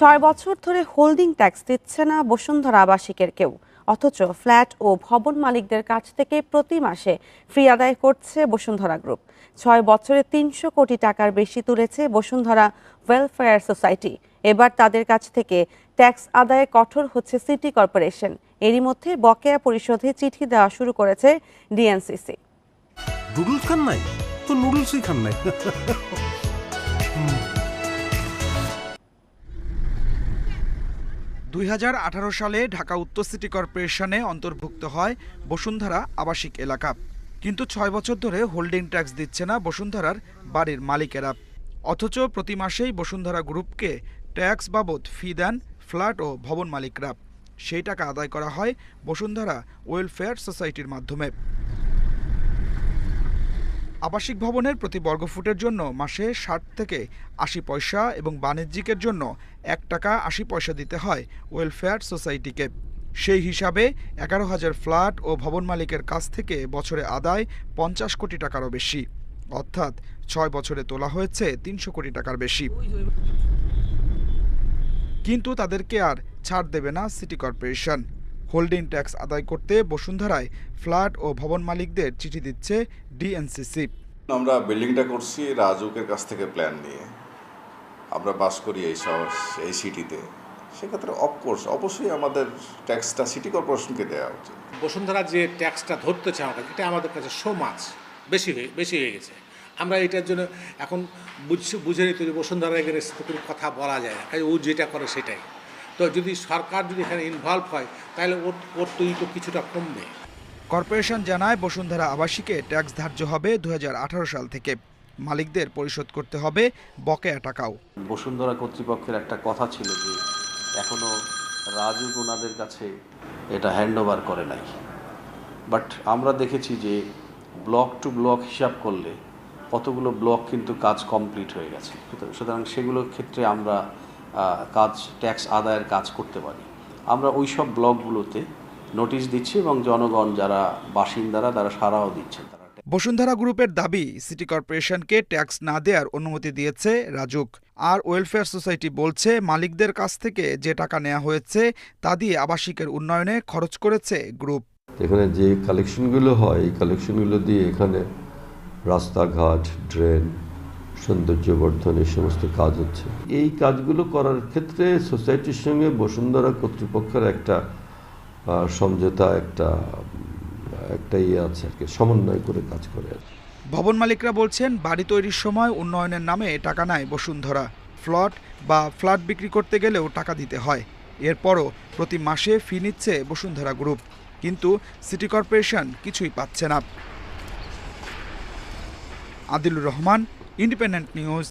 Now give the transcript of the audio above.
6 বছর ধরে holding tax দিচ্ছে না বসুন্ধরা আবাসিকের কেউ, অথচ ফ্ল্যাট ও ভবন মালিকদের কাছ থেকে প্রতি মাসে ফি আদায় করছে বসুন্ধরা গ্রুপ। 6 বছরে 300 কোটি টাকার বেশি তুলেছে বসুন্ধরা ওয়েলফেয়ার সোসাইটি। এবার তাদের কাছ থেকে ট্যাক্স আদায়ে কঠোর হচ্ছে সিটি কর্পোরেশন। এরই মধ্যে বকেয়া পরিশোধে চিঠি দেওয়া শুরু করেছে ডিএনসিসি। নুডলস খান নাই তো নুডলসই খান নাই। 2018 সালে ঢাকা উত্তর সিটি কর্পোরেশনে অন্তর্ভুক্ত হয় বসুন্ধরা আবাসিক এলাকা, কিন্তু 6 বছর ধরে হোল্ডিং ট্যাক্স দিচ্ছে না বসুন্ধরার বাড়ির মালিকেরা। অথচ প্রতি মাসেই বসুন্ধরা গ্রুপকে ট্যাক্স বাবদ ফি দেন ফ্ল্যাট ও ভবন মালিকরা। সেই টাকা আদায় করা হয় বসুন্ধরা ওয়েলফেয়ার সোসাইটির মাধ্যমে। আবাসিক ভবনের প্রতি বর্গফুটের জন্য মাসে 60 থেকে 80 পয়সা এবং বাণিজ্যিকের জন্য 1 টাকা 80 পয়সা দিতে হয় ওয়েলফেয়ার সোসাইটিকে। সেই হিসাবে 11,000 ফ্ল্যাট ও ভবন মালিকের কাছ থেকে বছরে আদায় 50 কোটি টাকারও বেশি, অর্থাৎ 6 বছরে তোলা হয়েছে 300 কোটি টাকার বেশি। কিন্তু তাদেরকে আর ছাড় দেবে না সিটি কর্পোরেশন। হোল্ডিং ট্যাক্স আদায় করতে বসুন্ধরায় ফ্ল্যাট ও ভবন মালিকদের চিঠি দিচ্ছে ডিএনসিসি। আমরা বিল্ডিংটা করছি রাজুকের কাছ থেকে প্ল্যান নিয়ে, আমরা বাস করি এই সিটিতে। সেক্ষেত্রে অবশ্যই আমাদের ট্যাক্সটা সিটি কর্পোরেশনকে দেওয়া উচিত। বসুন্ধরা যে ট্যাক্সটা ধরতেছে আমাদের, এটা আমাদের কাছে সো মাছ বেশি হয়ে গেছে। আমরা এটার জন্য এখন বুঝে নিতে যে বসুন্ধরা এগেনস্টে কোনো কথা বলা যায় না, ও যেটা করে সেটাই। তো যদি সরকার যদি এখানে ইনভলভ হয় তাহলে ওর তো কিছুটা কমবে। কর্পোরেশন জানায় বসুন্ধরা আবাসিকে ট্যাক্স ধার্য হবে 2018 সাল থেকে। মালিকদের পরিশোধ করতে হবে বকেয়া টাকাও। বসুন্ধরা কর্তৃপক্ষের একটা কথা ছিল যে এখনো রাজু ওনাদের কাছে এটা হ্যান্ডওভার করে নাই, বাট আমরা দেখেছি যে ব্লক টু ব্লক হিসাব করলে কতগুলো ব্লক কিন্তু কাজ কমপ্লিট হয়ে গেছে। সুতরাং সেগুলোর ক্ষেত্রে আমরা ট্যাক্স আদায়ের কাজ করতে পারি। আমরা ওই সব ব্লকগুলোতে নোটিশ দিচ্ছি এবং জনগণ যারা বাসিন্দারা তারা সাড়াও দিচ্ছেন। বসুন্ধরা গ্রুপের দাবি, সিটি কর্পোরেশনকে ট্যাক্স না দেওয়ার অনুমতি দিয়েছে রাজুক। আর ওয়েলফেয়ার সোসাইটি বলছে মালিকদের কাছ থেকে যে টাকা নেওয়া হয়েছে তা দিয়ে আবাসিকের উন্নয়নে খরচ করেছে গ্রুপ। এখানে যে কালেকশনগুলো হয় এই কালেকশনগুলো দিয়ে এখানে রাস্তাঘাট, ড্রেন, সৌন্দর্যবর্ধন এই সমস্ত কাজ হচ্ছে। এই কাজগুলো করার ক্ষেত্রে সোসাইটির সঙ্গে বসুন্ধরা কর্তৃপক্ষের একটা সমঝোতা একটা ইয়ে আছে আর কি, সমন্বয় করে কাজ করে আর কি। ভবন মালিকরা বলছেন বাড়ি তৈরির সময় উন্নয়নের নামে টাকা নেয় বসুন্ধরা। ফ্ল্যাট বিক্রি করতে গেলেও টাকা দিতে হয়। এরপরও প্রতি মাসে ফি নিচ্ছে বসুন্ধরা গ্রুপ, কিন্তু সিটি কর্পোরেশন কিছুই পাচ্ছে না। Adilur Rahman, independent news,